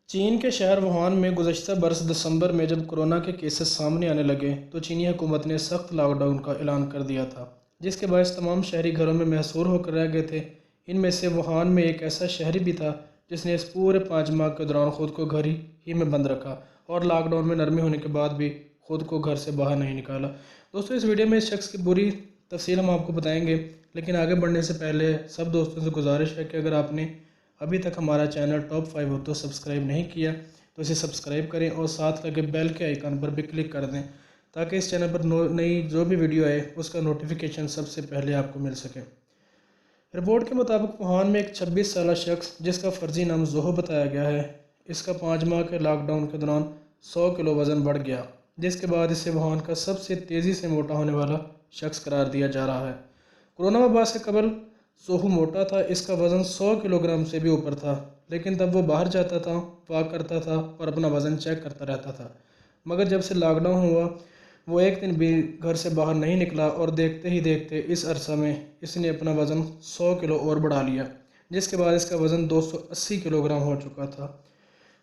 چین کے شہر ووہان میں گزشتہ برس دسمبر میں جب کورونا کے کیسز سامنے آنے لگے تو چینی حکومت نے سخت لاک ڈاؤن کا اعلان کر دیا تھا، جس کے باعث تمام شہری گھروں میں محصور ہو کر رہ گئے تھے۔ ان میں سے ووہان میں ایک ایسا شہری بھی تھا جس نے اس پورے 5 ماہ کے دوران خود کو گھر ہی میں بند رکھا اور لاک ڈاؤن میں نرمی ہونے کے بعد بھی خود کو گھر سے باہر نہیں نکالا۔ دوستوں، اس ویڈیو میں اس شخص کی پوری تفصیل ہم آپ کو بتائیں گے، لیکن آگے بڑھنے سے پہلے سب دوستوں سے گزارش ہے کہ اگر آپ نے ابھی تک ہمارا چینل ٹاپ 5 ہو تو سبسکرائب نہیں کیا تو اسے سبسکرائب کریں اور ساتھ لگے بیل کے آئیکن پر بھی کلک کر دیں تاکہ اس چینل پر نئی جو بھی ویڈیو آئے اس کا نوٹیفیکیشن سب سے پہلے آپ کو مل سکے۔ رپورٹ کے مطابق ووہان میں ایک 26 سالہ شخص جس کا فرضی نام زوہو بتایا گیا ہے، اس کا 5 ماہ کے لاک ڈاؤن کے دوران 100 کلو وزن بڑھ گیا، جس کے بعد اسے ووہان کا سب سے تیزی سے موٹا ہونے والا شخص قرار دیا جا رہا ہے۔ کورونا وبا سے قبل زوہو موٹا تھا، اس کا وزن 100 کلو گرام سے بھی اوپر تھا، لیکن تب وہ باہر جاتا تھا، واک کرتا تھا اور اپنا وزن چیک کرتا رہتا تھا۔ مگر جب سے لاک ڈاؤن ہوا وہ ایک دن بھی گھر سے باہر نہیں نکلا اور دیکھتے ہی دیکھتے اس عرصہ میں اس نے اپنا وزن 100 کلو اور بڑھا لیا، جس کے بعد اس کا وزن 280 کلو گرام ہو چکا تھا۔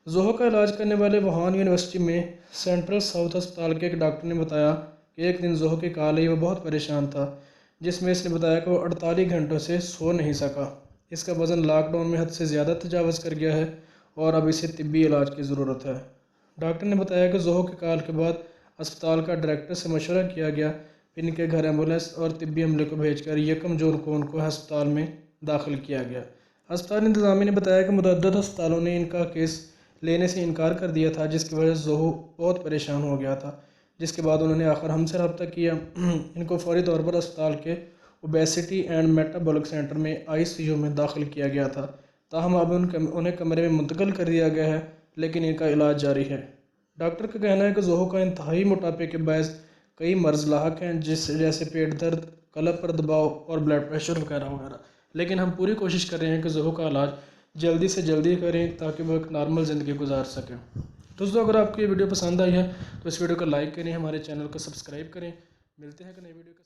زوہو کا علاج کرنے والے ووہان یونیورسٹی میں سینٹرل ساؤتھ ہسپتال کے ایک ڈاکٹر نے بتایا کہ ایک دن زوہو کی کال آئی، وہ بہت پریشان تھا، جس میں اس نے بتایا کہ وہ 48 گھنٹوں سے سو نہیں سکا۔ اس کا وزن لاک ڈاؤن میں حد سے زیادہ تجاوز کر گیا ہے اور اب اسے طبی علاج کی ضرورت ہے۔ ڈاکٹر نے بتایا کہ زوہو کی کال کے بعد اسپتال کا ڈائریکٹر سے مشورہ کیا گیا، پھر ان کے گھر ایمبولینس اور طبی عملے کو بھیج کر 1 جون کو ان کو ہسپتال میں داخل کیا گیا۔ ہسپتال انتظامیہ نے بتایا کہ متعدد ہسپتالوں نے ان کا کیس لینے سے انکار کر دیا تھا، جس کی وجہ سے زوہو بہت پریشان ہو گیا تھا، جس کے بعد انہوں نے آخر ہم سے رابطہ کیا۔ ان کو فوری طور پر اسپتال کے اوبیسٹی اینڈ میٹابولک سینٹر میں ICU میں داخل کیا گیا تھا، تاہم اب انہیں کمرے میں منتقل کر دیا گیا ہے، لیکن ان کا علاج جاری ہے۔ ڈاکٹر کا کہنا ہے کہ زوہو کا انتہائی موٹاپے کے باعث کئی مرض لاحق ہیں جیسے پیٹ درد، قلب پر دباؤ اور بلڈ پریشر وغیرہ وغیرہ، لیکن ہم پوری کوشش کر رہے ہیں کہ زوہو کا علاج جلدی سے جلدی کریں تاکہ وہ ایک نارمل زندگی گزار سکیں۔ دوستو، اگر آپ کو یہ ویڈیو پسند آئی ہے تو اس ویڈیو کو لائک کریں، ہمارے چینل کو سبسکرائب کریں۔ ملتے ہیں کہ نئی ویڈیو کے